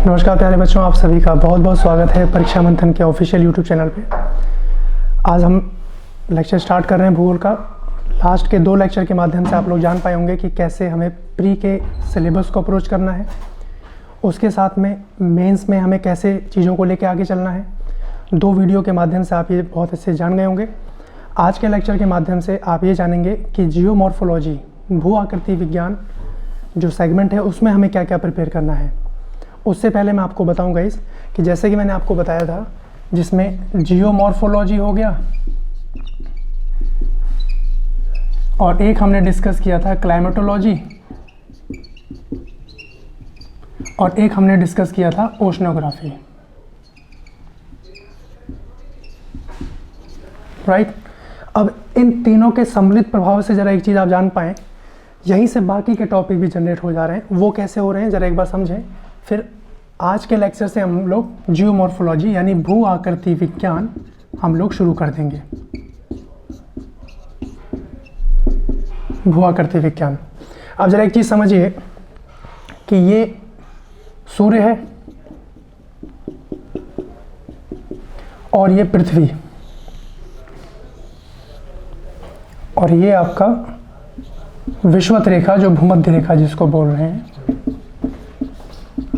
नमस्कार प्यारे बच्चों, आप सभी का बहुत बहुत स्वागत है परीक्षा मंथन के ऑफिशियल यूट्यूब चैनल पे। आज हम लेक्चर स्टार्ट कर रहे हैं भूगोल का। लास्ट के 2 लेक्चर के माध्यम से आप लोग जान पाए होंगे कि कैसे हमें प्री के सिलेबस को अप्रोच करना है, उसके साथ में मेंस में हमें कैसे चीज़ों को लेकर आगे चलना है। 2 वीडियो के माध्यम से आप ये बहुत अच्छे से जान गए होंगे। आज के लेक्चर के माध्यम से आप ये जानेंगे कि जियोमॉर्फोलॉजी, भू आकृति विज्ञान जो सेगमेंट है उसमें हमें क्या क्या प्रिपेयर करना है। उससे पहले मैं आपको बताऊंगा इस कि जैसे कि मैंने आपको बताया था, जिसमें जियोमॉर्फोलॉजी हो गया और एक हमने डिस्कस किया था क्लाइमेटोलॉजी और एक हमने डिस्कस किया था ओशनोग्राफी, राइट। अब इन तीनों के सम्मिलित प्रभाव से ज़रा एक चीज़ आप जान पाएँ, यहीं से बाकी के टॉपिक भी जनरेट हो जा रहे हैं। वो कैसे हो रहे हैं ज़रा एक बार समझें। फिर आज के लेक्चर से हम लोग जियोमॉर्फोलॉजी यानी भू आकृति विज्ञान हम लोग शुरू कर देंगे। भू आकृति विज्ञान, अब जरा एक चीज़ समझिए कि ये सूर्य है और ये पृथ्वी और ये आपका विषुवत रेखा, जो भूमध्य रेखा जिसको बोल रहे हैं,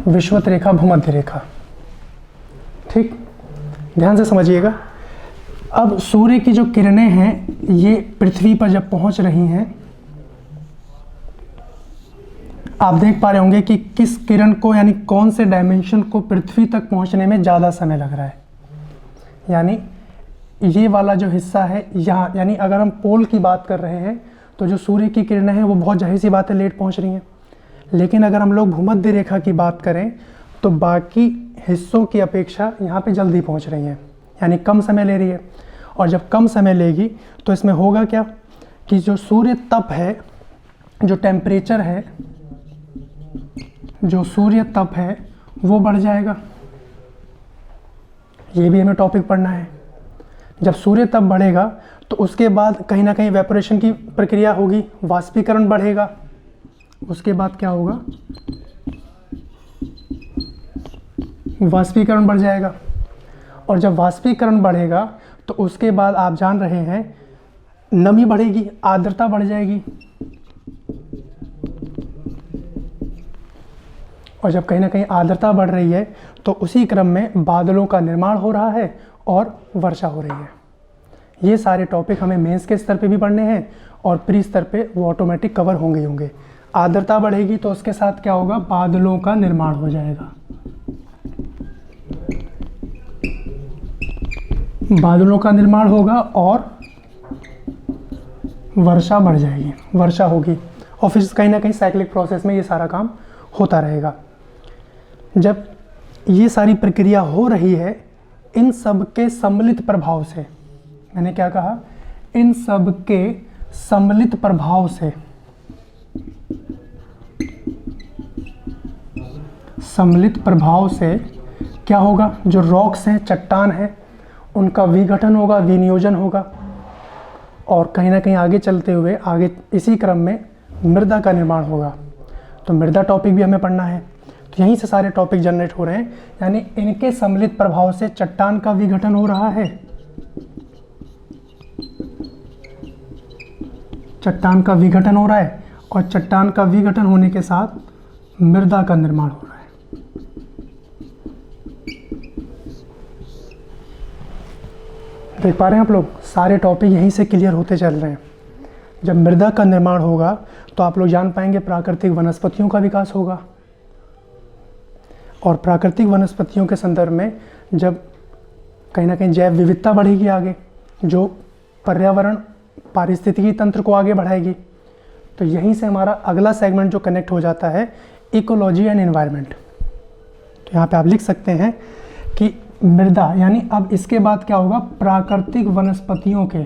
विषुवत रेखा, भूमध्य रेखा, ठीक। ध्यान से समझिएगा। अब सूर्य की जो किरणें हैं ये पृथ्वी पर जब पहुंच रही हैं, आप देख पा रहे होंगे कि किस किरण को यानी कौन से डायमेंशन को पृथ्वी तक पहुंचने में ज़्यादा समय लग रहा है। यानी ये वाला जो हिस्सा है यहाँ, यानी अगर हम पोल की बात कर रहे हैं तो जो सूर्य की किरणें हैं वो बहुत जाहिर सी बात है लेट पहुँच रही हैं। लेकिन अगर हम लोग भूमध्य रेखा की बात करें तो बाकी हिस्सों की अपेक्षा यहाँ पे जल्दी पहुँच रही हैं, यानी कम समय ले रही है। और जब कम समय लेगी तो इसमें होगा क्या कि जो सूर्य तप है, जो टेम्परेचर है, जो सूर्य तप है वो बढ़ जाएगा। ये भी हमें टॉपिक पढ़ना है। जब सूर्य तप बढ़ेगा तो उसके बाद कहीं ना कहीं वेपोरेशन की प्रक्रिया होगी, वाष्पीकरण बढ़ेगा। उसके बाद क्या होगा, वाष्पीकरण बढ़ जाएगा। और जब वाष्पीकरण बढ़ेगा तो उसके बाद आप जान रहे हैं नमी बढ़ेगी, आर्द्रता बढ़ जाएगी। और जब कहीं ना कहीं आर्द्रता बढ़ रही है तो उसी क्रम में बादलों का निर्माण हो रहा है और वर्षा हो रही है। ये सारे टॉपिक हमें मेंस के स्तर पे भी पढ़ने हैं और प्री स्तर पे वो ऑटोमेटिक कवर होंगे ही होंगे। आर्द्रता बढ़ेगी तो उसके साथ क्या होगा, बादलों का निर्माण हो जाएगा। बादलों का निर्माण होगा और वर्षा बढ़ जाएगी, वर्षा होगी। और फिर कहीं ना कहीं साइक्लिक प्रोसेस में ये सारा काम होता रहेगा। जब ये सारी प्रक्रिया हो रही है, इन सब के सम्मिलित प्रभाव से, मैंने क्या कहा, इन सब के सम्मिलित प्रभाव से, सम्मिलित प्रभाव से क्या होगा, जो रॉक्स हैं, चट्टान है, उनका विघटन होगा, विनियोजन होगा। और कहीं ना कहीं आगे चलते हुए आगे इसी क्रम में मृदा का निर्माण होगा। तो मृदा टॉपिक भी हमें पढ़ना है। तो यहीं से सारे टॉपिक जनरेट हो रहे हैं, यानी इनके सम्मिलित प्रभाव से चट्टान का विघटन हो रहा है, चट्टान का विघटन हो रहा है और चट्टान का विघटन होने के साथ मृदा का निर्माण हो रहा है। देख पा रहे हैं आप लोग, सारे टॉपिक यहीं से क्लियर होते चल रहे हैं। जब मृदा का निर्माण होगा तो आप लोग जान पाएंगे प्राकृतिक वनस्पतियों का विकास होगा। और प्राकृतिक वनस्पतियों के संदर्भ में जब कहीं ना कहीं जैव विविधता बढ़ेगी आगे, जो पर्यावरण पारिस्थितिकी तंत्र को आगे बढ़ाएगी। तो यहीं से हमारा अगला सेगमेंट जो कनेक्ट हो जाता है, इकोलॉजी एंड एनवायरनमेंट। तो यहाँ पे आप लिख सकते हैं कि मृदा, यानी अब इसके बाद क्या होगा, प्राकृतिक वनस्पतियों के,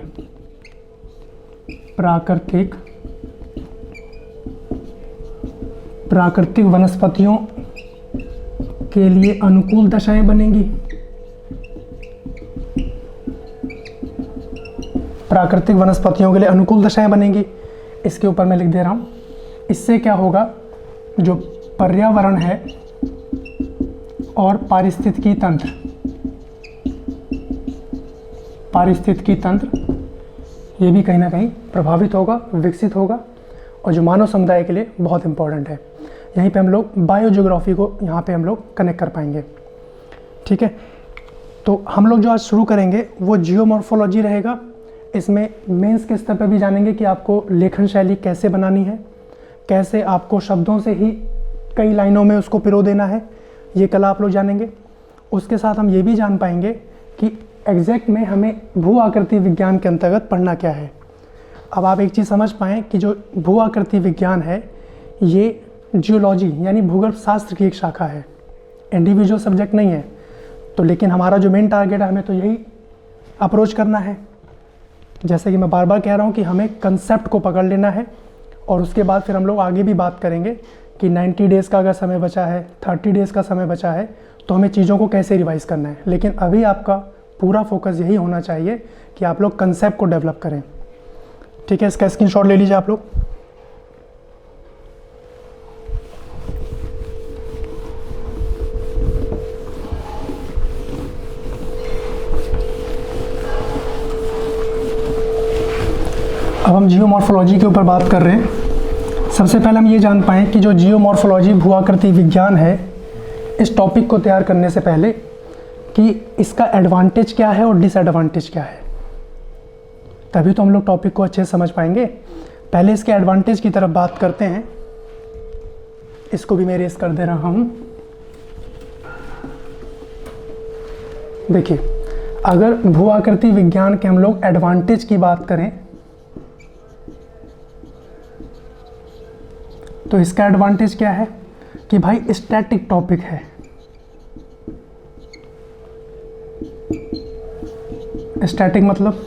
प्राकृतिक वनस्पतियों के लिए अनुकूल दशाएं बनेंगी। प्राकृतिक वनस्पतियों के लिए अनुकूल दशाएं बनेंगी। इसके ऊपर मैं लिख दे रहा हूँ। इससे क्या होगा, जो पर्यावरण है और पारिस्थितिकी तंत्र, पारिस्थितिकी तंत्र ये भी कहीं ना कहीं प्रभावित होगा, विकसित होगा, और जो मानव समुदाय के लिए बहुत इम्पोर्टेंट है। यहीं पे हम लोग बायोजियोग्राफी को यहाँ पे हम लोग कनेक्ट कर पाएंगे। ठीक है, तो हम लोग जो आज शुरू करेंगे वो जियोमॉर्फोलॉजी रहेगा। इसमें मेंस के स्तर पर भी जानेंगे कि आपको लेखन शैली कैसे बनानी है, कैसे आपको शब्दों से ही कई लाइनों में उसको पिरो देना है, ये कला आप लोग जानेंगे। उसके साथ हम ये भी जान पाएंगे कि एग्जैक्ट में हमें भू आकृति विज्ञान के अंतर्गत पढ़ना क्या है। अब आप एक चीज़ समझ पाएँ कि जो भू आकृति विज्ञान है ये जियोलॉजी यानी भूगर्भ शास्त्र की एक शाखा है, इंडिविजुअल सब्जेक्ट नहीं है। तो लेकिन हमारा जो मेन टारगेट है, हमें तो यही अप्रोच करना है। जैसे कि मैं बार बार कह रहा हूँ कि हमें कंसेप्ट को पकड़ लेना है, और उसके बाद फिर हम लोग आगे भी बात करेंगे कि 90 डेज़ का अगर समय बचा है, 30 डेज़ का समय बचा है, तो हमें चीज़ों को कैसे रिवाइज़ करना है। लेकिन अभी आपका पूरा फोकस यही होना चाहिए कि आप लोग कंसेप्ट को डेवलप करें। ठीक है, इसका स्क्रीनशॉट ले लीजिए आप लोग। अब हम जियोमॉर्फोलॉजी के ऊपर बात कर रहे हैं। सबसे पहले हम ये जान पाएँ कि जो जियोमॉर्फोलॉजी भू आकृति विज्ञान है, इस टॉपिक को तैयार करने से पहले कि इसका एडवांटेज क्या है और डिसएडवांटेज क्या है, तभी तो हम लोग टॉपिक को अच्छे से समझ पाएंगे। पहले इसके एडवांटेज की तरफ बात करते हैं। इसको भी मैं रेस कर दे रहा हूँ। देखिए, अगर भू आकृति विज्ञान के हम लोग एडवांटेज की बात करें तो इसका एडवांटेज क्या है कि भाई स्टैटिक टॉपिक है। स्टैटिक मतलब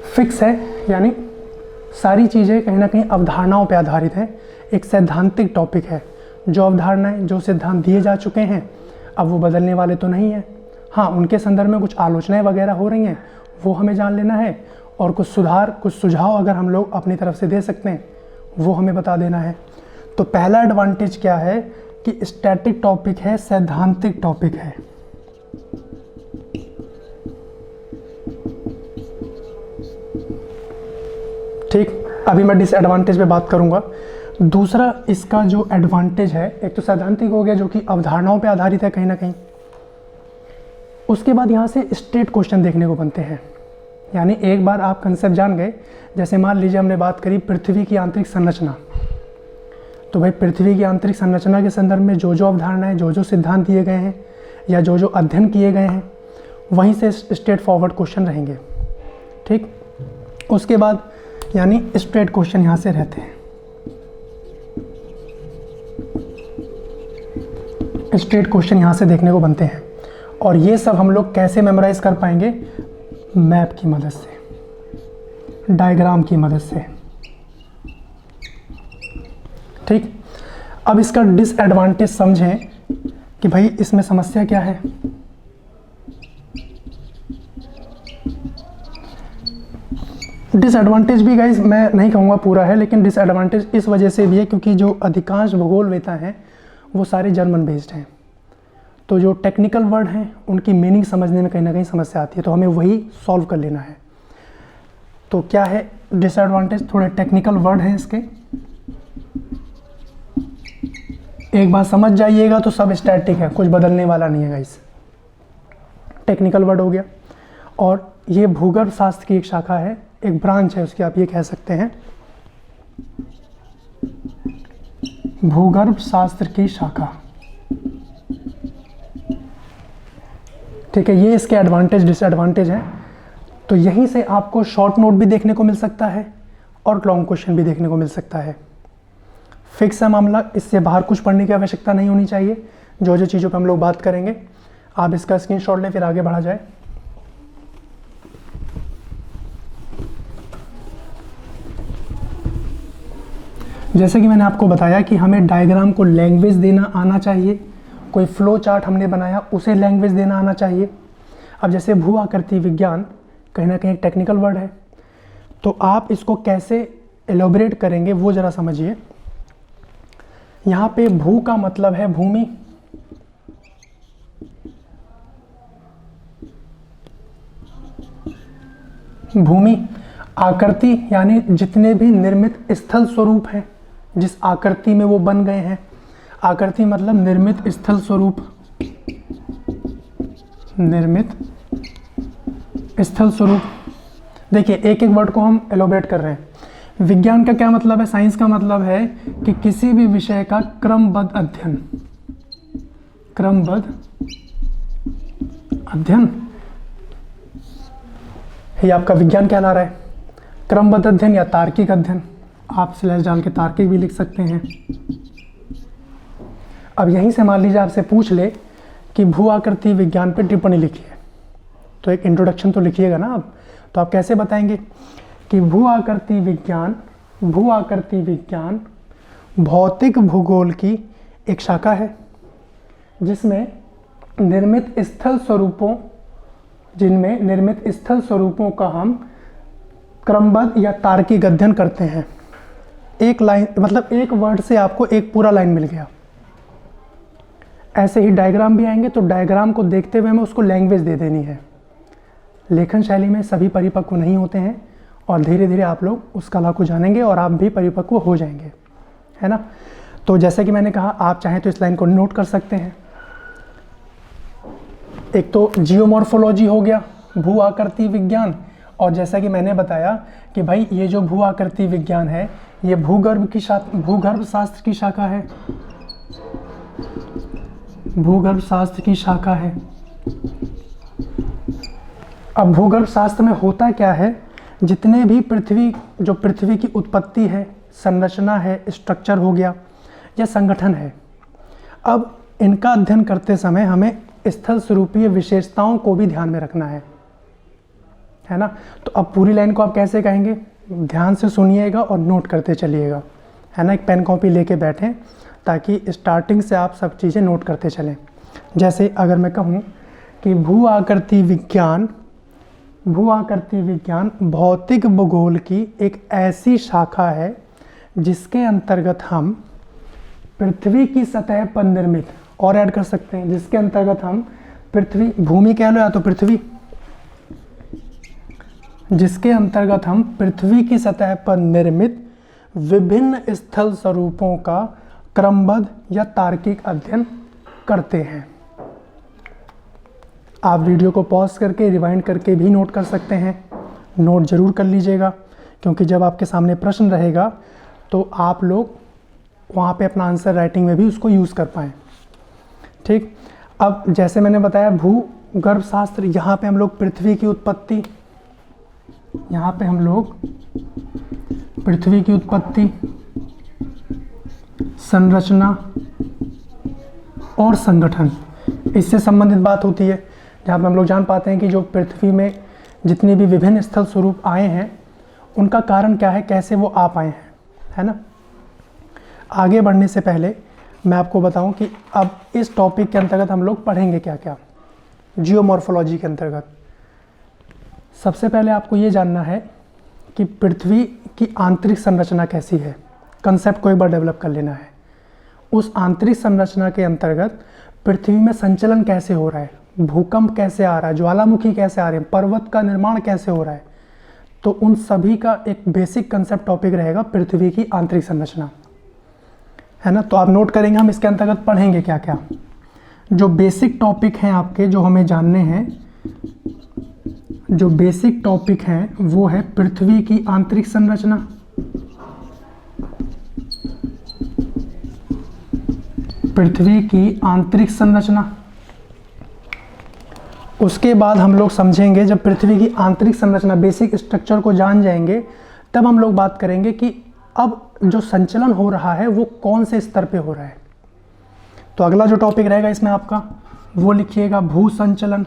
फिक्स है, यानी सारी चीज़ें कहीं ना कहीं अवधारणाओं पे आधारित हैं। एक सैद्धांतिक टॉपिक है। जो अवधारणाएं, जो सिद्धांत दिए जा चुके हैं, अब वो बदलने वाले तो नहीं हैं। हाँ, उनके संदर्भ में कुछ आलोचनाएं वगैरह हो रही हैं, वो हमें जान लेना है, और कुछ सुधार, कुछ सुझाव अगर हम लोग अपनी तरफ से दे सकते हैं वो हमें बता देना है। तो पहला एडवांटेज क्या है कि स्टैटिक टॉपिक है, सैद्धांतिक टॉपिक है। ठीक, अभी मैं डिसएडवांटेज पे बात करूंगा। दूसरा इसका जो एडवांटेज है, एक तो सैद्धांतिक हो गया जो कि अवधारणाओं पे आधारित है कहीं ना कहीं। उसके बाद यहाँ से स्ट्रेट क्वेश्चन देखने को बनते हैं, यानी एक बार आप कंसेप्ट जान गए। जैसे मान लीजिए हमने बात करी पृथ्वी की आंतरिक संरचना, तो भाई पृथ्वी की आंतरिक संरचना के संदर्भ में जो जो अवधारणाएं, जो जो सिद्धांत दिए गए हैं या जो जो अध्ययन किए गए हैं, वहीं से स्ट्रेट फॉरवर्ड क्वेश्चन रहेंगे। ठीक, उसके बाद यानी स्ट्रेट क्वेश्चन यहाँ से रहते हैं। स्ट्रेट क्वेश्चन यहाँ से देखने को बनते हैं, और ये सब हम लोग कैसे मेमोराइज कर पाएंगे? मैप की मदद से, डायग्राम की मदद से। ठीक, अब इसका डिसएडवांटेज समझें कि भाई इसमें समस्या क्या है। डिसएडवांटेज भी गाइस मैं नहीं कहूँगा पूरा है, लेकिन डिसएडवांटेज इस वजह से भी है क्योंकि जो अधिकांश भूगोलवेता हैं वो सारे जर्मन बेस्ड हैं। तो जो टेक्निकल वर्ड हैं उनकी मीनिंग समझने में कहीं ना कहीं समस्या आती है, तो हमें वही सॉल्व कर लेना है। तो क्या है डिसएडवांटेज? थोड़े टेक्निकल वर्ड हैं इसके, एक बात समझ जाइएगा तो सब स्टैटिक है, कुछ बदलने वाला नहीं है गाइस। टेक्निकल वर्ड हो गया, और ये भूगर्भ शास्त्र की एक शाखा है, एक ब्रांच है उसकी, आप ये कह सकते हैं भूगर्भ शास्त्र की शाखा। ठीक है, ये इसके एडवांटेज डिसएडवांटेज हैं। तो यहीं से आपको शॉर्ट नोट भी देखने को मिल सकता है और लॉन्ग क्वेश्चन भी देखने को मिल सकता है। फिक्स है मामला, इससे बाहर कुछ पढ़ने की आवश्यकता नहीं होनी चाहिए। जो जो चीज़ों पर हम लोग बात करेंगे, आप इसका स्क्रीनशॉट लें, फिर आगे बढ़ा जाए। जैसे कि मैंने आपको बताया कि हमें डायग्राम को लैंग्वेज देना आना चाहिए, कोई फ्लो चार्ट हमने बनाया उसे लैंग्वेज देना आना चाहिए। अब जैसे भू आकृति विज्ञान कहीं ना कहीं एक टेक्निकल वर्ड है, तो आप इसको कैसे एलोबरेट करेंगे वो ज़रा समझिए। यहाँ पे भू का मतलब है भूमि, भूमि, आकृति यानी जितने भी निर्मित स्थल स्वरूप हैं, जिस आकृति में वो बन गए हैं। आकृति मतलब निर्मित स्थल स्वरूप, निर्मित स्थल स्वरूप। देखिए एक एक वर्ड को हम एलोबरेट कर रहे हैं। विज्ञान का क्या मतलब है? साइंस का मतलब है कि किसी भी विषय का क्रमबद्ध अध्ययन, क्रमबद्ध अध्ययन, ये आपका विज्ञान कहला रहा है। क्रमबद्ध अध्ययन या तार्किक अध्ययन, आप स्लैश डाल के तार्किक भी लिख सकते हैं। अब यहीं से मान लीजिए आपसे पूछ ले कि भू आकृति विज्ञान पे टिप्पणी लिखिए, तो एक इंट्रोडक्शन तो लिखिएगा ना आप। तो आप कैसे बताएंगे कि भू आकृति विज्ञान भौतिक भूगोल की एक शाखा है जिसमें निर्मित स्थल स्वरूपों का हम क्रमबद्ध या तार्किक अध्ययन करते हैं। एक लाइन मतलब एक वर्ड से आपको एक पूरा लाइन मिल गया। ऐसे ही डायग्राम भी आएंगे, तो डायग्राम को देखते हुए हमें उसको लैंग्वेज दे देनी है। लेखन शैली में सभी परिपक्व नहीं होते हैं और धीरे धीरे आप लोग उस कला को जानेंगे और आप भी परिपक्व हो जाएंगे, है ना। तो जैसे कि मैंने कहा, आप चाहें तो इस लाइन को नोट कर सकते हैं। एक तो जियोमॉर्फोलॉजी हो गया, भू आकृति विज्ञान। और जैसा कि मैंने बताया कि भाई ये जो भू आकृति विज्ञान है ये भूगर्भ शास्त्र की शाखा है, भूगर्भ शास्त्र की शाखा है। अब भूगर्भ शास्त्र में होता क्या है, जितने भी पृथ्वी की उत्पत्ति है, संरचना है, स्ट्रक्चर हो गया या संगठन है, अब इनका अध्ययन करते समय हमें स्थल स्वरूपीय विशेषताओं को भी ध्यान में रखना है ना। तो अब पूरी लाइन को आप कैसे कहेंगे, ध्यान से सुनिएगा और नोट करते चलिएगा, है ना। एक पेन कॉपी लेके बैठें ताकि स्टार्टिंग से आप सब चीज़ें नोट करते चलें। जैसे अगर मैं कहूँ कि भू आकृति विज्ञान भौतिक भूगोल की एक ऐसी शाखा है जिसके अंतर्गत हम पृथ्वी की सतह पर निर्मित, और ऐड कर सकते हैं, जिसके अंतर्गत हम भूमि कह लो या तो पृथ्वी, जिसके अंतर्गत हम पृथ्वी की सतह पर निर्मित विभिन्न स्थल स्वरूपों का क्रमबद्ध या तार्किक अध्ययन करते हैं। आप वीडियो को पॉज करके रिवाइंड करके भी नोट कर सकते हैं। नोट जरूर कर लीजिएगा, क्योंकि जब आपके सामने प्रश्न रहेगा तो आप लोग वहाँ पे अपना आंसर राइटिंग में भी उसको यूज़ कर पाएँ। ठीक, अब जैसे मैंने बताया भूगर्भ शास्त्र, यहाँ पे हम लोग पृथ्वी की उत्पत्ति, संरचना और संगठन, इससे संबंधित बात होती है, जहाँ पे हम लोग जान पाते हैं कि जो पृथ्वी में जितने भी विभिन्न स्थल स्वरूप आए हैं उनका कारण क्या है, कैसे वो आ पाए हैं, है ना। आगे बढ़ने से पहले मैं आपको बताऊं कि अब इस टॉपिक के अंतर्गत हम लोग पढ़ेंगे क्या क्या। जियोमॉर्फोलॉजी के अंतर्गत सबसे पहले आपको ये जानना है कि पृथ्वी की आंतरिक संरचना कैसी है। कंसेप्ट को एक बार डेवलप कर लेना है। उस आंतरिक संरचना के अंतर्गत पृथ्वी में संचलन कैसे हो रहा है, भूकंप कैसे आ रहा है, ज्वालामुखी कैसे आ रहे हैं, पर्वत का निर्माण कैसे हो रहा है, तो उन सभी का एक बेसिक कंसेप्ट टॉपिक रहेगा पृथ्वी की आंतरिक संरचना, है ना। तो आप नोट करेंगे, हम इसके अंतर्गत पढ़ेंगे क्या क्या। जो बेसिक टॉपिक हैं आपके, जो हमें जानने हैं, जो बेसिक टॉपिक हैं वो है पृथ्वी की आंतरिक संरचना, पृथ्वी की आंतरिक संरचना। उसके बाद हम लोग समझेंगे, जब पृथ्वी की आंतरिक संरचना बेसिक स्ट्रक्चर को जान जाएंगे, तब हम लोग बात करेंगे कि अब जो संचलन हो रहा है वो कौन से स्तर पे हो रहा है। तो अगला जो टॉपिक रहेगा इसमें आपका, वो लिखिएगा भू संचलन,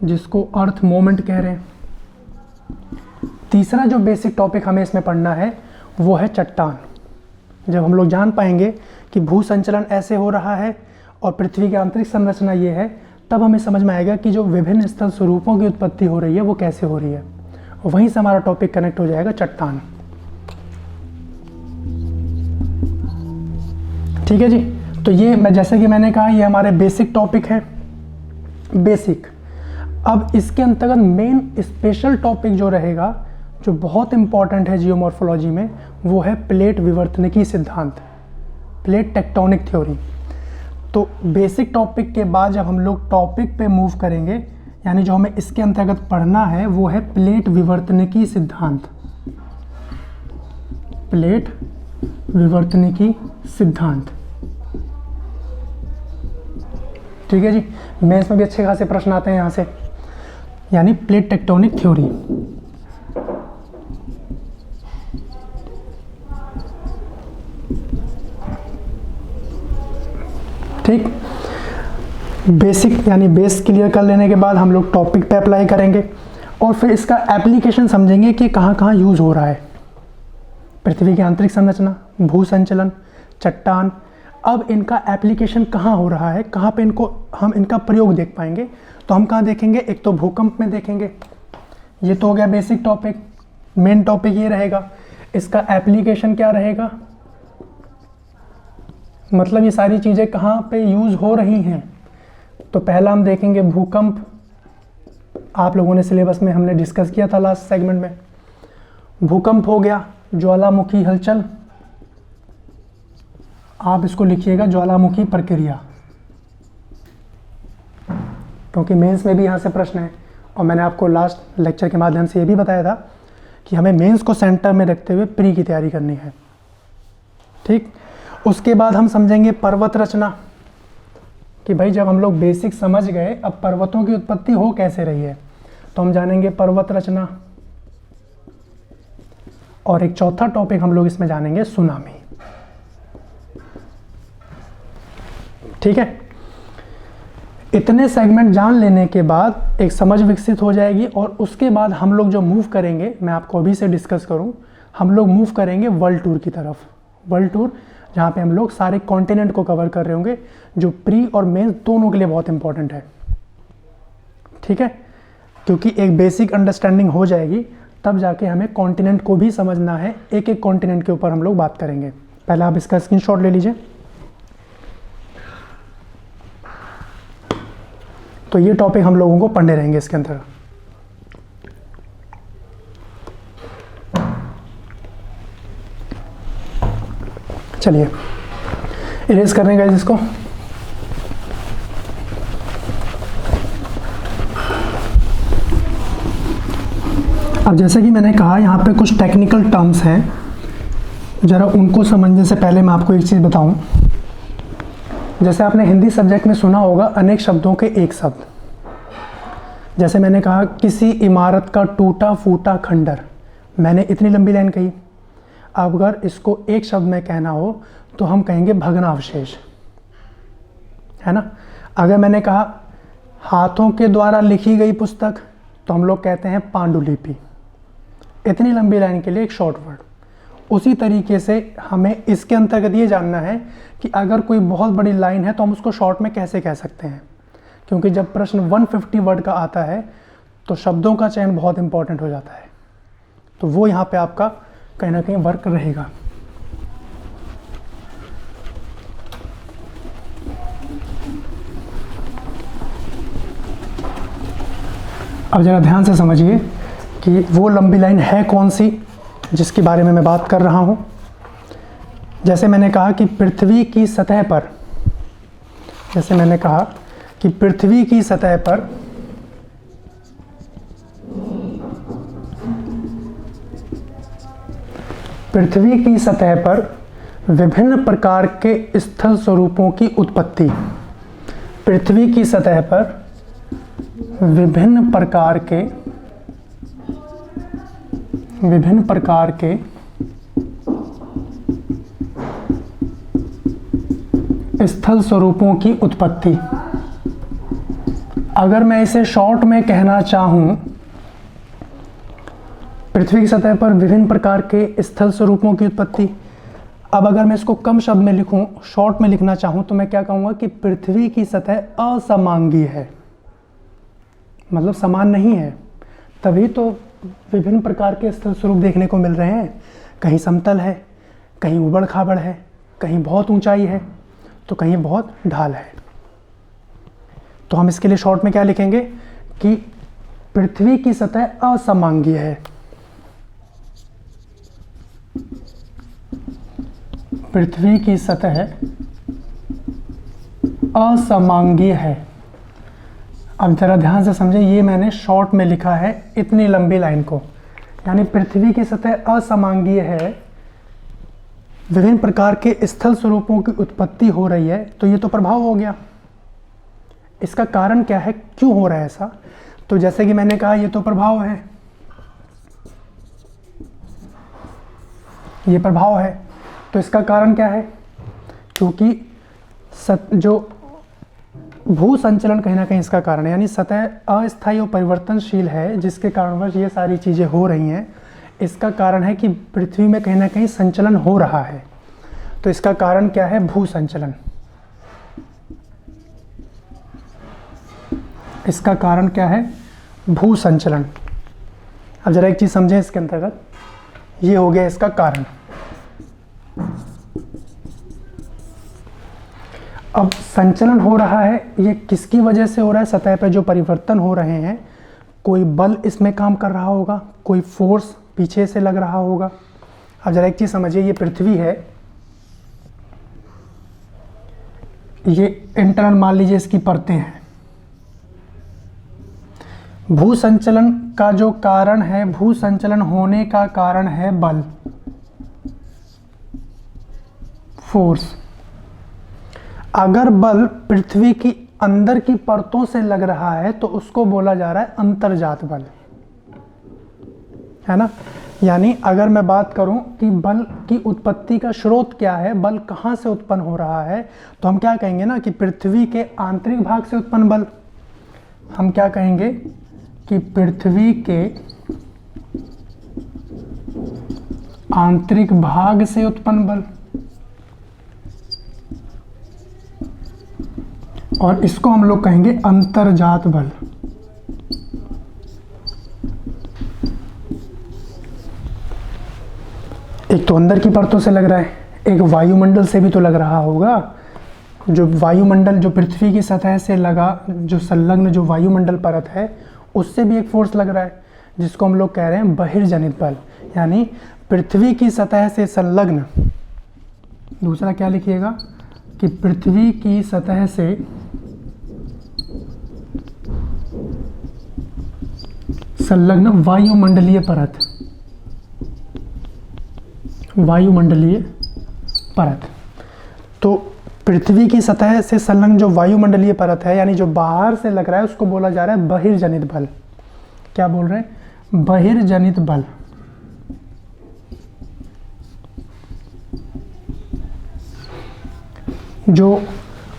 जिसको अर्थ मोमेंट कह रहे हैं। तीसरा जो बेसिक टॉपिक हमें इसमें पढ़ना है वो है चट्टान। जब हम लोग जान पाएंगे कि भू संचलन ऐसे हो रहा है और पृथ्वी की आंतरिक संरचना ये है, तब हमें समझ में आएगा कि जो विभिन्न स्थल स्वरूपों की उत्पत्ति हो रही है वो कैसे हो रही है। वहीं से हमारा टॉपिक कनेक्ट हो जाएगा चट्टान। ठीक है जी। तो ये जैसे कि मैंने कहा, ये हमारे बेसिक टॉपिक है। बेसिक। अब इसके अंतर्गत मेन स्पेशल टॉपिक जो रहेगा, जो बहुत इंपॉर्टेंट है जियोमॉर्फोलॉजी में, वो है प्लेट विवर्तनिकी सिद्धांत, प्लेट टेक्टोनिक थ्योरी। तो बेसिक टॉपिक के बाद जब हम लोग टॉपिक पे मूव करेंगे, यानी जो हमें इसके अंतर्गत पढ़ना है वो है प्लेट विवर्तनिकी सिद्धांत, प्लेट विवर्तनिकी सिद्धांत। ठीक है जी, मेंस में भी अच्छे खासे प्रश्न आते हैं यहाँ से, यानी प्लेट टेक्टोनिक थ्योरी। ठीक, बेसिक यानी बेस क्लियर कर लेने के बाद हम लोग टॉपिक पे अप्लाई करेंगे और फिर इसका एप्लीकेशन समझेंगे कि कहाँ कहाँ यूज हो रहा है। पृथ्वी की आंतरिक संरचना, भू संचलन, चट्टान, अब इनका एप्लीकेशन कहाँ हो रहा है, कहाँ पे हम इनका प्रयोग देख पाएंगे। तो हम कहाँ देखेंगे, एक तो भूकंप में देखेंगे, ये तो हो गया बेसिक टॉपिक। मेन टॉपिक ये रहेगा, इसका एप्लीकेशन क्या रहेगा, मतलब ये सारी चीज़ें कहाँ पे यूज़ हो रही हैं। तो पहला हम देखेंगे भूकंप, आप लोगों ने सिलेबस में हमने डिस्कस किया था लास्ट सेगमेंट में। भूकंप हो गया, ज्वालामुखी हलचल, आप इसको लिखिएगा ज्वालामुखी प्रक्रिया, क्योंकि मेंस में भी यहाँ से प्रश्न है। और मैंने आपको लास्ट लेक्चर के माध्यम से ये भी बताया था कि हमें मेंस को सेंटर में रखते हुए प्री की तैयारी करनी है। ठीक, उसके बाद हम समझेंगे पर्वत रचना, कि भाई जब हम लोग बेसिक समझ गए, अब पर्वतों की उत्पत्ति हो कैसे रही है, तो हम जानेंगे पर्वत रचना। और एक चौथा टॉपिक हम लोग इसमें जानेंगे सुनामी। ठीक है, इतने सेगमेंट जान लेने के बाद एक समझ विकसित हो जाएगी और उसके बाद हम लोग जो मूव करेंगे, मैं आपको अभी से डिस्कस करूं, हम लोग मूव करेंगे वर्ल्ड टूर की तरफ। वर्ल्ड टूर जहाँ पे हम लोग सारे कॉन्टिनेंट को कवर कर रहे होंगे, जो प्री और मेंस दोनों के लिए बहुत इंपॉर्टेंट है। ठीक है, क्योंकि एक बेसिक अंडरस्टैंडिंग हो जाएगी, तब जाके हमें कॉन्टिनेंट को भी समझना है। एक एक कॉन्टिनेंट के ऊपर हम लोग बात करेंगे। पहले आप इसका स्क्रीनशॉट ले लीजिए। तो ये टॉपिक हम लोगों को पढ़ने रहेंगे इसके अंदर। चलिए इरेज करने का इसको। अब जैसे कि मैंने कहा, यहाँ पे कुछ टेक्निकल टर्म्स हैं, ज़रा उनको समझने से पहले मैं आपको एक चीज़ बताऊं। जैसे आपने हिंदी सब्जेक्ट में सुना होगा अनेक शब्दों के एक शब्द। जैसे मैंने कहा किसी इमारत का टूटा फूटा खंडर, मैंने इतनी लंबी लाइन कही। अब अगर इसको एक शब्द में कहना हो तो हम कहेंगे भग्नावशेष, है ना। अगर मैंने कहा हाथों के द्वारा लिखी गई पुस्तक, तो हम लोग कहते हैं पांडुलिपि। इतनी लंबी लाइन के लिए एक शॉर्ट वर्ड। उसी तरीके से हमें इसके अंतर्गत ये जानना है कि अगर कोई बहुत बड़ी लाइन है तो हम उसको शॉर्ट में कैसे कह सकते हैं, क्योंकि जब प्रश्न 150 वर्ड का आता है तो शब्दों का चयन बहुत इंपॉर्टेंट हो जाता है। तो वो यहाँ पे आपका कहीं ना कहीं वर्क रहेगा। अब जरा ध्यान से समझिए कि वो लंबी लाइन है कौन सी जिसके बारे में मैं बात कर रहा हूँ। जैसे मैंने कहा कि पृथ्वी की सतह पर, जैसे मैंने कहा कि पृथ्वी की सतह पर पृथ्वी की सतह पर विभिन्न प्रकार के स्थल स्वरूपों की उत्पत्ति। पृथ्वी की सतह पर विभिन्न प्रकार के स्थल स्वरूपों की उत्पत्ति। अगर मैं इसे शॉर्ट में कहना चाहूं, पृथ्वी की सतह पर विभिन्न प्रकार के स्थल स्वरूपों की उत्पत्ति। अब अगर मैं इसको कम शब्द में लिखूं, शॉर्ट में लिखना चाहूं, तो मैं क्या कहूंगा कि पृथ्वी की सतह असमांगी है, मतलब समान नहीं है। तभी तो विभिन्न प्रकार के स्थल स्वरूप देखने को मिल रहे हैं। कहीं समतल है, कहीं उबड़ खाबड़ है, कहीं बहुत ऊंचाई है, तो कहीं बहुत ढाल है। तो हम इसके लिए शॉर्ट में क्या लिखेंगे कि पृथ्वी की सतह असमांगीय है। पृथ्वी की सतह असमांगीय है। अब जरा ध्यान से समझे, ये मैंने शॉर्ट में लिखा है इतनी लंबी लाइन को, यानी पृथ्वी की सतह असमांगीय है, विभिन्न प्रकार के स्थल स्वरूपों की उत्पत्ति हो रही है, तो ये तो प्रभाव हो गया। इसका कारण क्या है, क्यों हो रहा है ऐसा? तो जैसे कि मैंने कहा, ये तो प्रभाव है, ये प्रभाव है, तो इसका कारण क्या है? क्योंकि जो भू संचलन कहीं ना कहीं इसका कारण है, यानी सतह अस्थायी और परिवर्तनशील है, जिसके कारणवश ये सारी चीज़ें हो रही हैं। इसका कारण है कि पृथ्वी में कहीं ना कहीं संचलन हो रहा है। तो इसका कारण क्या है? भू संचलन। इसका कारण क्या है? भू संचलन। अब जरा एक चीज़ समझें इसके अंतर्गत, ये हो गया इसका कारण। अब संचलन हो रहा है, ये किसकी वजह से हो रहा है? सतह पे जो परिवर्तन हो रहे हैं, कोई बल इसमें काम कर रहा होगा, कोई फोर्स पीछे से लग रहा होगा। अब जरा एक चीज़ समझिए, ये पृथ्वी है, ये इंटरनल मान लीजिए इसकी परतें हैं। भू संचलन का जो कारण है, भू संचलन होने का कारण है बल, फोर्स। अगर बल पृथ्वी की अंदर की परतों से लग रहा है तो उसको बोला जा रहा है अंतर्जात बल, है ना। यानी अगर मैं बात करूं कि बल की उत्पत्ति का स्रोत क्या है, बल कहां से उत्पन्न हो रहा है, तो हम क्या कहेंगे ना कि पृथ्वी के आंतरिक भाग से उत्पन्न बल। हम क्या कहेंगे कि पृथ्वी के आंतरिक भाग से उत्पन्न बल, और इसको हम लोग कहेंगे अंतर्जात बल। एक तो अंदर की परतों से लग रहा है, एक वायुमंडल से भी तो लग रहा होगा। जो वायुमंडल, जो पृथ्वी की सतह से लगा, जो संलग्न जो वायुमंडल परत है, उससे भी एक फोर्स लग रहा है, जिसको हम लोग कह रहे हैं बहिर्जनित बल। यानी पृथ्वी की सतह से संलग्न, दूसरा क्या लिखिएगा कि पृथ्वी की सतह से संलग्न वायुमंडलीय परत, वायुमंडलीय परत। तो पृथ्वी की सतह से संलग्न जो वायुमंडलीय परत है, यानी जो बाहर से लग रहा है, उसको बोला जा रहा है बहिर्जनित बल। क्या बोल रहे हैं? बहिर्जनित बल। जो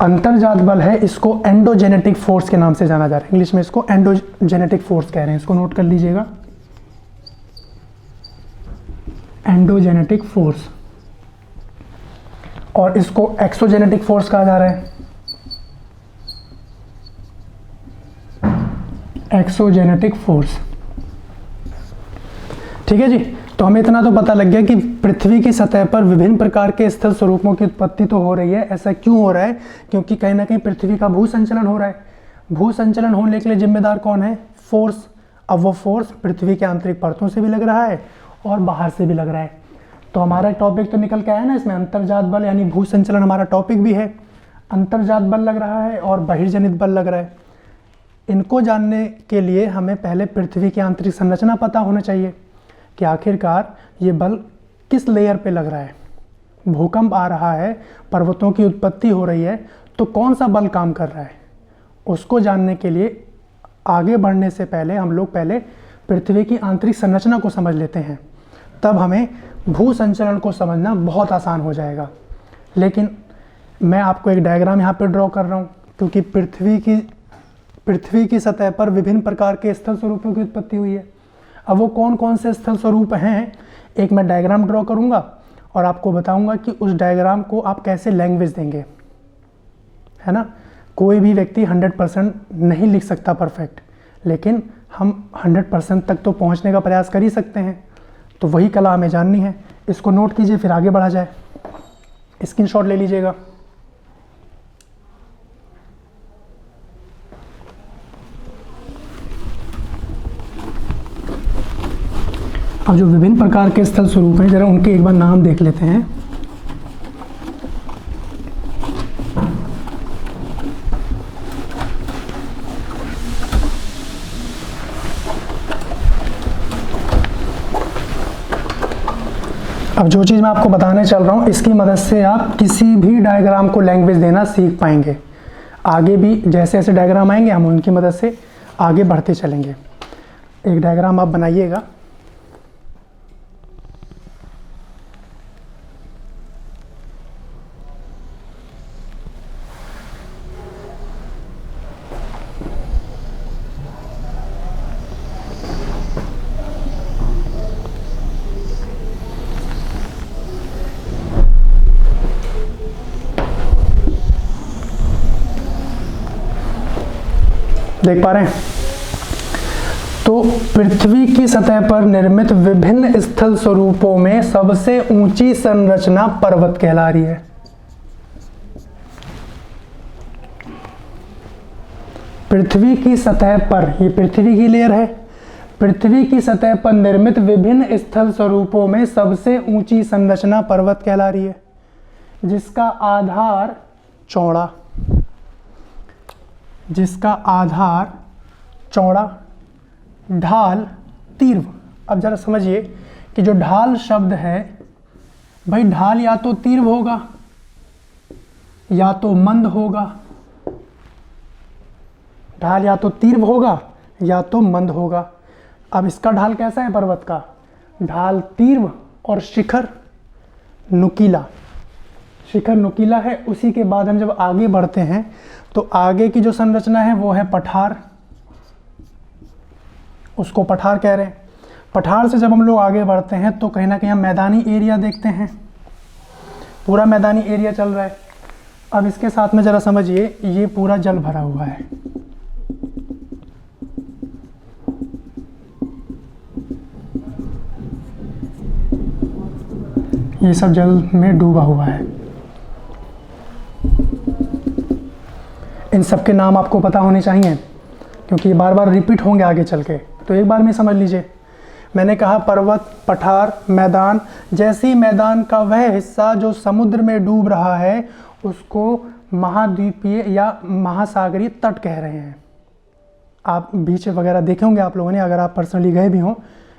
अंतर्जात बल है, इसको एंडोजेनेटिक फोर्स के नाम से जाना जा रहा है। इंग्लिश में इसको एंडोजेनेटिक फोर्स कह रहे हैं, इसको नोट कर लीजिएगा, एंडोजेनेटिक फोर्स। और इसको एक्सोजेनेटिक फोर्स कहा जा रहा है, एक्सोजेनेटिक फोर्स। ठीक है जी। तो हमें इतना तो पता लग गया कि पृथ्वी की सतह पर विभिन्न प्रकार के स्थल स्वरूपों की उत्पत्ति तो हो रही है। ऐसा क्यों हो रहा है? क्योंकि कहीं ना कहीं पृथ्वी का भू संचलन हो रहा है। भू संचलन होने के लिए जिम्मेदार कौन है? फोर्स। अब वो फोर्स पृथ्वी के आंतरिक परतों से भी लग रहा है और बाहर से भी लग रहा है। तो हमारा टॉपिक तो निकल के आया ना इसमें, अंतर्जात बल यानी भू संचलन हमारा टॉपिक भी है। अंतर्जात बल लग रहा है और बहिर्जनित बल लग रहा है। इनको जानने के लिए हमें पहले पृथ्वी की आंतरिक संरचना पता होना चाहिए कि आखिरकार ये बल किस लेयर पे लग रहा है। भूकंप आ रहा है, पर्वतों की उत्पत्ति हो रही है, तो कौन सा बल काम कर रहा है, उसको जानने के लिए आगे बढ़ने से पहले हम लोग पहले पृथ्वी की आंतरिक संरचना को समझ लेते हैं। तब हमें भू संचलन को समझना बहुत आसान हो जाएगा। लेकिन मैं आपको एक डायग्राम यहाँ पे ड्रॉ कर रहा हूँ, क्योंकि पृथ्वी की सतह पर विभिन्न प्रकार के स्थल स्वरूपों की उत्पत्ति हुई है। अब वो कौन कौन से स्थल स्वरूप हैं, एक मैं डायग्राम ड्रॉ करूंगा और आपको बताऊंगा कि उस डायग्राम को आप कैसे लैंग्वेज देंगे, है ना। कोई भी व्यक्ति 100% नहीं लिख सकता परफेक्ट, लेकिन हम 100% तक तो पहुंचने का प्रयास कर ही सकते हैं। तो वही कला हमें जाननी है। इसको नोट कीजिए, फिर आगे बढ़ा जाए। स्क्रीनशॉट ले लीजिएगा। अब जो विभिन्न प्रकार के स्थल स्वरूप हैं, जरा उनके एक बार नाम देख लेते हैं। अब जो चीज़ मैं आपको बताने चल रहा हूँ, इसकी मदद से आप किसी भी डायग्राम को लैंग्वेज देना सीख पाएंगे। आगे भी जैसे जैसे डायग्राम आएंगे हम उनकी मदद से आगे बढ़ते चलेंगे। एक डायग्राम आप बनाइएगा। देख पा रहे हैं? तो पृथ्वी की सतह पर निर्मित विभिन्न स्थल स्वरूपों में सबसे ऊंची संरचना पर्वत कहला रही है। पृथ्वी की सतह पर, ये पृथ्वी की लेयर है, पृथ्वी की सतह पर निर्मित विभिन्न स्थल स्वरूपों में सबसे ऊंची संरचना पर्वत कहला रही है, जिसका आधार चौड़ा, जिसका आधार चौड़ा, ढाल तीव्र। अब जरा समझिए कि जो ढाल शब्द है, भाई ढाल या तो तीव्र होगा या तो मंद होगा। ढाल या तो तीव्र होगा या तो मंद होगा। अब इसका ढाल कैसा है पर्वत का? ढाल तीव्र और शिखर नुकीला। शिखर नुकीला है। उसी के बाद हम जब आगे बढ़ते हैं तो आगे की जो संरचना है वो है पठार, उसको पठार कह रहे हैं। पठार से जब हम लोग आगे बढ़ते हैं तो कहीं ना कहीं हम मैदानी एरिया देखते हैं, पूरा मैदानी एरिया चल रहा है। अब इसके साथ में ज़रा समझिए, ये पूरा जल भरा हुआ है, ये सब जल में डूबा हुआ है। इन सब के नाम आपको पता होने चाहिए क्योंकि ये बार बार रिपीट होंगे आगे चल के। तो एक बार में समझ लीजिए, मैंने कहा पर्वत, पठार, मैदान। जैसे ही मैदान का वह हिस्सा जो समुद्र में डूब रहा है उसको महाद्वीपीय या महासागरीय तट कह रहे हैं। आप बीच वगैरह देखे होंगे आप लोगों ने, अगर आप पर्सनली गए भी हों,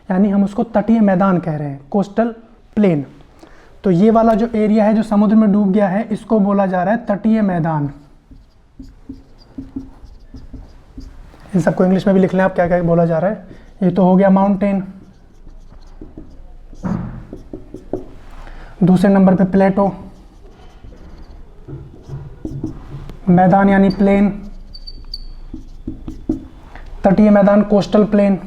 यानी हम उसको तटीय मैदान कह रहे हैं, कोस्टल प्लेन। तो ये वाला जो एरिया है जो समुद्र में डूब गया है, इसको बोला जा रहा है तटीय मैदान। इन सबको इंग्लिश में भी लिख लें आप, क्या क्या बोला जा रहा है। ये तो हो गया माउंटेन। दूसरे नंबर पे प्लेटो, मैदान यानी प्लेन, तटीय मैदान कोस्टल प्लेन।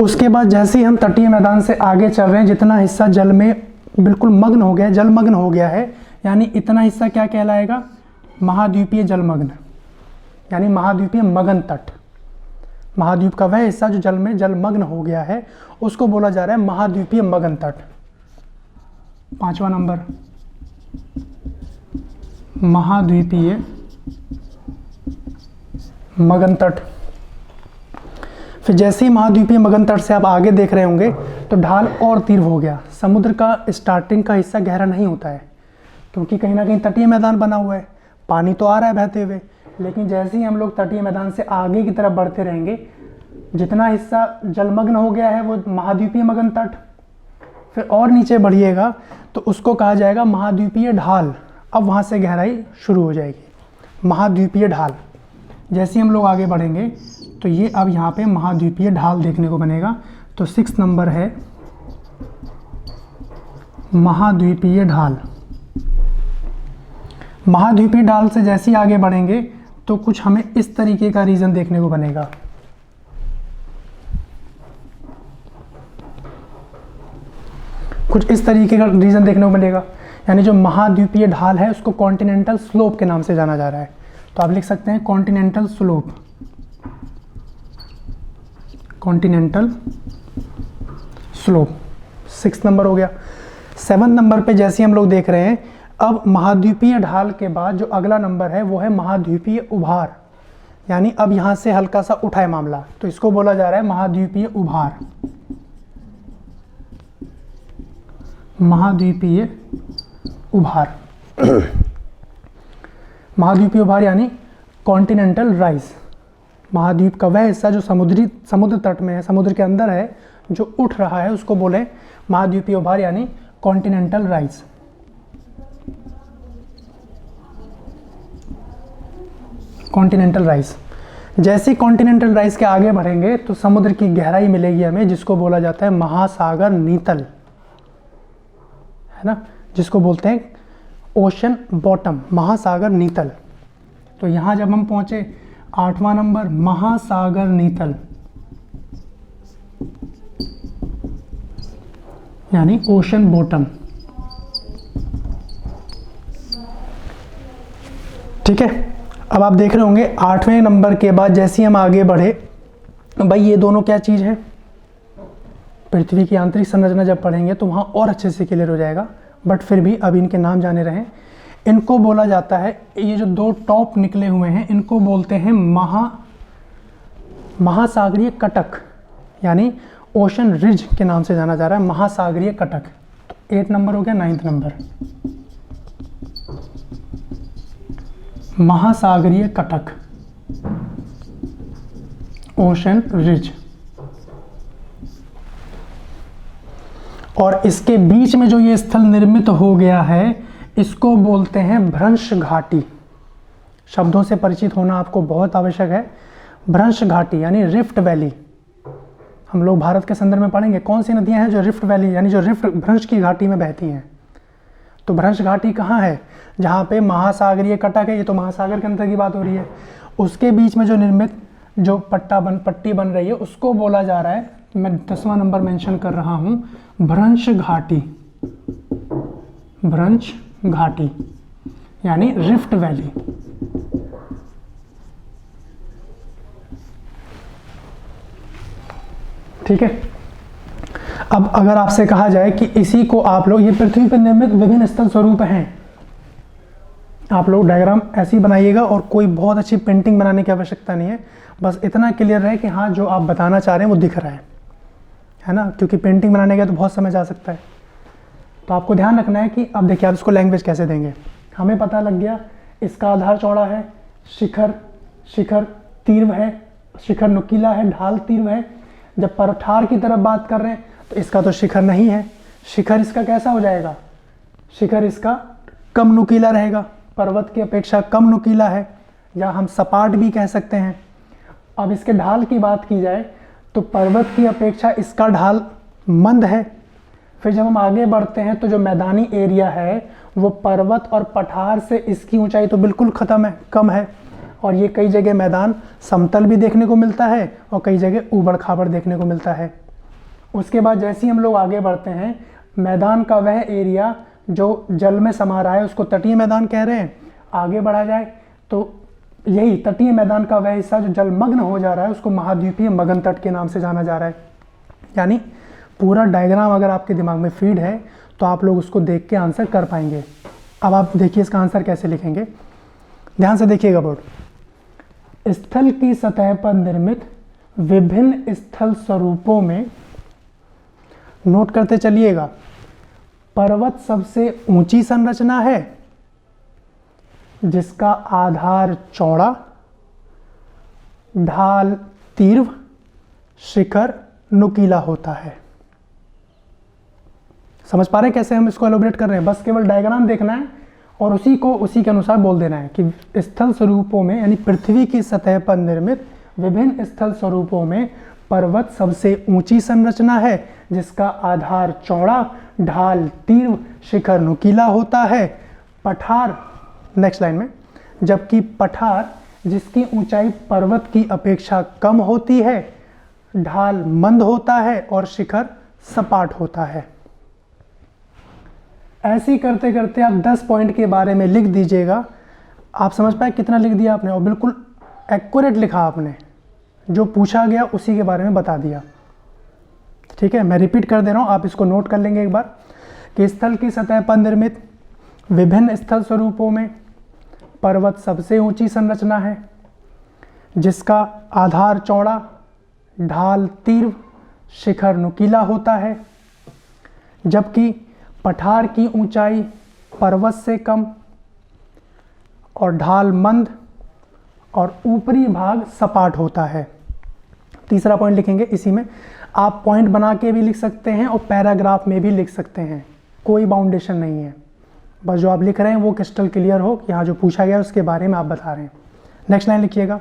उसके बाद जैसे ही हम तटीय मैदान से आगे चल रहे हैं, जितना हिस्सा जल में बिल्कुल मग्न हो गया, जलमग्न हो गया है, यानी इतना हिस्सा क्या कहलाएगा? महाद्वीपीय जलमग्न, यानी महाद्वीपीय मगन तट। महाद्वीप का वह हिस्सा जो जल में जलमग्न हो गया है उसको बोला जा रहा है महाद्वीपीय मगन तट। 5वां नंबर, महाद्वीपीय मगन तट। फिर जैसे ही महाद्वीपीय मगन तट से आप आगे देख रहे होंगे तो ढाल और तीव्र हो गया। समुद्र का स्टार्टिंग का हिस्सा गहरा नहीं होता है क्योंकि कहीं ना कहीं तटीय मैदान बना हुआ है, पानी तो आ रहा है बहते हुए, लेकिन जैसे ही हम लोग तटीय मैदान से आगे की तरफ बढ़ते रहेंगे, जितना हिस्सा जलमग्न हो गया है वो महाद्वीपीय मगन तट। फिर और नीचे बढ़िएगा तो उसको कहा जाएगा महाद्वीपीय ढाल। अब वहाँ से गहराई शुरू हो जाएगी, महाद्वीपीय ढाल। जैसे ही हम लोग आगे बढ़ेंगे तो ये अब यहाँ पे महाद्वीपीय ढाल देखने को बनेगा। तो 6 नंबर है महाद्वीपीय ढाल। महाद्वीपीय ढाल से जैसे ही आगे बढ़ेंगे तो कुछ हमें इस तरीके का रीजन देखने को बनेगा। कुछ इस तरीके का रीजन देखने को मिलेगा, यानी जो महाद्वीपीय ढाल है उसको कॉन्टिनेंटल स्लोप के नाम से जाना जा रहा है। तो आप लिख सकते हैं continental slope, continental slope. 6 number हो गया। 7 नंबर पे जैसे हम लोग देख रहे हैं, अब महाद्वीपीय ढाल के बाद जो अगला नंबर है वो है महाद्वीपीय उभार, यानी अब यहाँ से हल्का सा उठा है मामला, तो इसको बोला जा रहा है महाद्वीपीय उभार। महाद्वीपीय उभार महाद्वीपीय उभार यानी कॉन्टिनेंटल राइज। महाद्वीप का वह हिस्सा जो समुद्र तट में है, समुद्र के अंदर है, जो उठ रहा है, उसको बोले महाद्वीपीय उभार यानी कॉन्टिनेंटल राइज। Continental rise. जैसे कॉन्टिनेंटल राइज के आगे बढ़ेंगे तो समुद्र की गहराई मिलेगी हमें, जिसको बोला जाता है महासागर नीतल, है ना, जिसको बोलते हैं ओशन बॉटम, महासागर नीतल। तो यहाँ जब हम पहुंचे 8वां नंबर महासागर नीतल यानी ओशन बॉटम। ठीक है, अब आप देख रहे होंगे 8वें नंबर के बाद जैसे ही हम आगे बढ़े, भाई ये दोनों क्या चीज़ है, पृथ्वी की आंतरिक संरचना जब पढ़ेंगे तो वहाँ और अच्छे से क्लियर हो जाएगा, बट फिर भी अब इनके नाम जाने रहें। इनको बोला जाता है, ये जो दो टॉप निकले हुए हैं इनको बोलते हैं महासागरीय कटक, यानी ओशन रिज के नाम से जाना जा रहा है, महासागरीय कटक। तो 8 नंबर हो गया, 9th नंबर महासागरीय कटक, ओशन रिज। और इसके बीच में जो ये स्थल निर्मित हो गया है इसको बोलते हैं भ्रंश घाटी। शब्दों से परिचित होना आपको बहुत आवश्यक है। भ्रंश घाटी यानी रिफ्ट वैली। हम लोग भारत के संदर्भ में पढ़ेंगे कौन सी नदियां हैं जो रिफ्ट वैली यानी जो रिफ्ट भ्रंश की घाटी में बहती हैं। तो भ्रंश घाटी कहाँ है, जहाँ पे महासागरीय कटक है, ये तो महासागर के अंदर की बात हो रही है, उसके बीच में जो निर्मित जो पट्टी बन रही है उसको बोला जा रहा है, मैं 10वां नंबर मेंशन कर रहा हूँ, भ्रंश घाटी। भ्रंश घाटी यानी रिफ्ट वैली। ठीक है, अब अगर आपसे कहा जाए कि इसी को आप लोग, ये पृथ्वी पर निर्मित विभिन्न स्थल स्वरूप हैं, आप लोग डायग्राम ऐसे ही बनाइएगा और कोई बहुत अच्छी पेंटिंग बनाने की आवश्यकता नहीं है, बस इतना क्लियर रहे कि हाँ जो आप बताना चाह रहे हैं वो दिख रहा है ना, क्योंकि पेंटिंग बनाने का तो बहुत समय जा सकता है। तो आपको ध्यान रखना है कि अब देखिए आप इसको लैंग्वेज कैसे देंगे। हमें पता लग गया इसका आधार चौड़ा है, शिखर तीव्र है, शिखर नुकीला है, ढाल तीव्र है। जब पठार की तरफ बात कर रहे हैं तो इसका तो शिखर नहीं है, शिखर इसका कैसा हो जाएगा, शिखर इसका कम नुकीला रहेगा, पर्वत की अपेक्षा कम नुकीला है, या हम सपाट भी कह सकते हैं। अब इसके ढाल की बात की जाए तो पर्वत की अपेक्षा इसका ढाल मंद है। फिर जब हम आगे बढ़ते हैं तो जो मैदानी एरिया है वो पर्वत और पठार से इसकी ऊंचाई तो बिल्कुल कम है, और ये कई जगह मैदान समतल भी देखने को मिलता है और कई जगह ऊबड़ खाबड़ देखने को मिलता है। उसके बाद जैसे ही हम लोग आगे बढ़ते हैं, मैदान का वह एरिया जो जल में समा रहा है उसको तटीय मैदान कह रहे हैं। आगे बढ़ा जाए तो यही तटीय मैदान का वह हिस्सा जो जलमग्न हो जा रहा है उसको महाद्वीपीय मगन तट के नाम से जाना जा रहा है। यानी पूरा डायग्राम अगर आपके दिमाग में फीड है तो आप लोग उसको देख के आंसर कर पाएंगे। अब आप देखिए इसका आंसर कैसे लिखेंगे, ध्यान से देखिएगा बोर्ड। स्थल की सतह पर निर्मित विभिन्न स्थल स्वरूपों में, नोट करते चलिएगा, पर्वत सबसे ऊंची संरचना है जिसका आधार चौड़ा, ढाल तीव्र, शिखर नुकीला होता है। समझ पा रहे हैं कैसे हम इसको एलोबरेट कर रहे हैं? बस केवल डायग्राम देखना है और उसी के अनुसार बोल देना है कि स्थल स्वरूपों में यानी पृथ्वी की सतह पर निर्मित विभिन्न स्थल स्वरूपों में पर्वत सबसे ऊंची संरचना है जिसका आधार चौड़ा, ढाल तीव्र, शिखर नुकीला होता है। पठार, नेक्स्ट लाइन में, जबकि पठार जिसकी ऊंचाई पर्वत की अपेक्षा कम होती है, ढाल मंद होता है और शिखर सपाट होता है। ऐसे ही करते करते आप 10 पॉइंट के बारे में लिख दीजिएगा। आप समझ पाए कितना लिख दिया आपने, और बिल्कुल एक्यूरेट लिखा आपने, जो पूछा गया उसी के बारे में बता दिया। ठीक है, मैं रिपीट कर दे रहा हूँ, आप इसको नोट कर लेंगे एक बार कि स्थल की सतह पर निर्मित विभिन्न स्थल स्वरूपों में पर्वत सबसे ऊंची संरचना है जिसका आधार चौड़ा, ढाल तीव्र, शिखर नुकीला होता है, जबकि पठार की ऊंचाई पर्वत से कम और ढाल मंद और ऊपरी भाग सपाट होता है। तीसरा पॉइंट लिखेंगे, इसी में आप पॉइंट बना के भी लिख सकते हैं और पैराग्राफ में भी लिख सकते हैं, कोई बाउंडेशन नहीं है, बस जो आप लिख रहे हैं वो क्रिस्टल क्लियर हो कि यहाँ जो पूछा गया है उसके बारे में आप बता रहे हैं। नेक्स्ट लाइन लिखिएगा,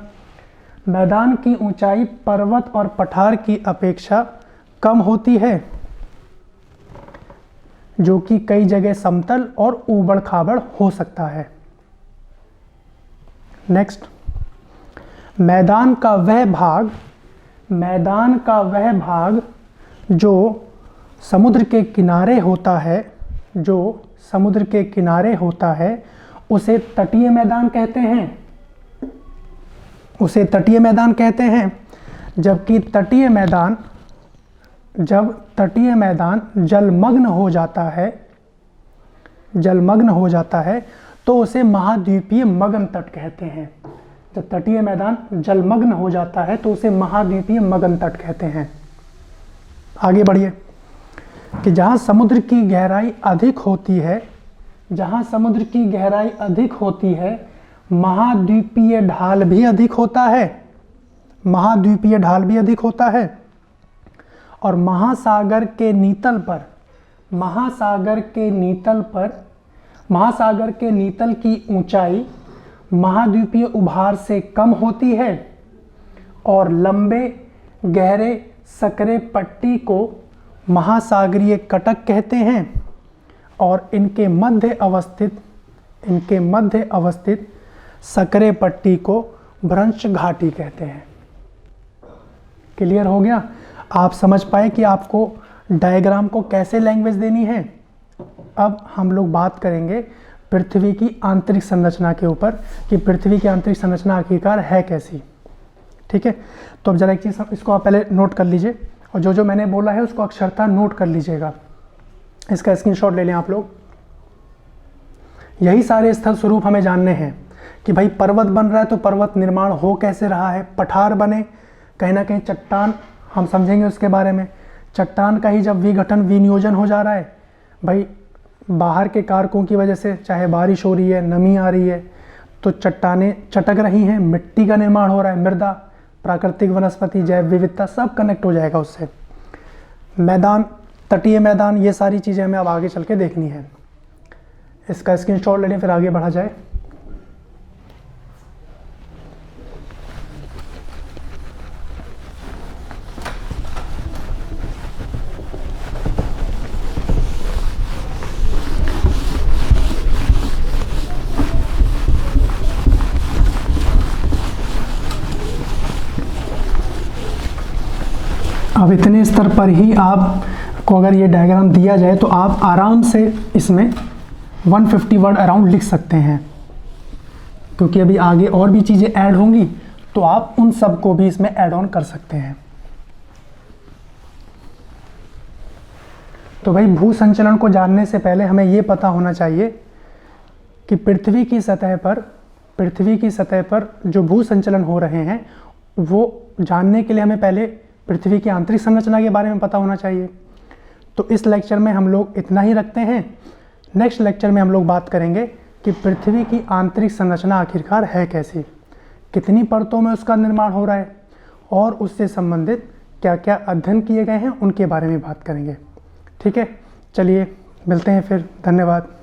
मैदान की ऊंचाई पर्वत और पठार की अपेक्षा कम होती है, जो कि कई जगह समतल और ऊबड़ खाबड़ हो सकता है। नेक्स्ट, मैदान का वह भाग जो समुद्र के किनारे होता है, उसे तटीय मैदान कहते हैं, जबकि तटीय मैदान जलमग्न हो जाता है तो उसे महाद्वीपीय मगन तट कहते हैं। जब तटीय मैदान जलमग्न हो जाता है तो उसे महाद्वीपीय मगन तट कहते हैं। आगे बढ़िए कि जहाँ समुद्र की गहराई अधिक होती है, महाद्वीपीय ढाल भी अधिक होता है, और महासागर के नीतल की ऊंचाई महाद्वीपीय उभार से कम होती है, और लंबे गहरे सकरे पट्टी को महासागरीय कटक कहते हैं, और इनके मध्य अवस्थित सकरे पट्टी को भ्रंश घाटी कहते हैं। क्लियर हो गया? आप समझ पाए कि आपको डायग्राम को कैसे लैंग्वेज देनी है। अब हम लोग बात करेंगे पृथ्वी की आंतरिक संरचना के ऊपर कि पृथ्वी की आंतरिक संरचना आखिरकार है कैसी। ठीक है, तो अब जरा एक चीज़ इसको आप पहले नोट कर लीजिए और जो जो मैंने बोला है उसको अक्षरता नोट कर लीजिएगा। इसका स्क्रीनशॉट ले लें आप लोग। यही सारे स्थल स्वरूप हमें जानने हैं कि भाई पर्वत बन रहा है तो पर्वत निर्माण हो कैसे रहा है, पठार बने, कहीं ना कहीं चट्टान, हम समझेंगे उसके बारे में। चट्टान का ही जब विघटन विनियोजन हो जा रहा है, भाई बाहर के कारकों की वजह से, चाहे बारिश हो रही है, नमी आ रही है, तो चट्टानें चटक रही हैं, मिट्टी का निर्माण हो रहा है, मृदा, प्राकृतिक वनस्पति, जैव विविधता सब कनेक्ट हो जाएगा उससे। मैदान, तटीय मैदान, ये सारी चीज़ें हमें अब आगे चल के देखनी है। इसका स्क्रीनशॉट ले लें फिर आगे बढ़ा जाए। अब इतने स्तर पर ही आपको अगर ये डायग्राम दिया जाए तो आप आराम से इसमें 150 वर्ड अराउंड लिख सकते हैं, क्योंकि अभी आगे और भी चीज़ें ऐड होंगी तो आप उन सब को भी इसमें ऐड ऑन कर सकते हैं। तो भाई भू संचलन को जानने से पहले हमें ये पता होना चाहिए कि पृथ्वी की सतह पर जो भू संचलन हो रहे हैं वो जानने के लिए हमें पहले पृथ्वी की आंतरिक संरचना के बारे में पता होना चाहिए। तो इस लेक्चर में हम लोग इतना ही रखते हैं। नेक्स्ट लेक्चर में हम लोग बात करेंगे कि पृथ्वी की आंतरिक संरचना आखिरकार है कैसी, कितनी परतों में उसका निर्माण हो रहा है और उससे संबंधित क्या क्या अध्ययन किए गए हैं उनके बारे में बात करेंगे। ठीक है, चलिए मिलते हैं फिर। धन्यवाद।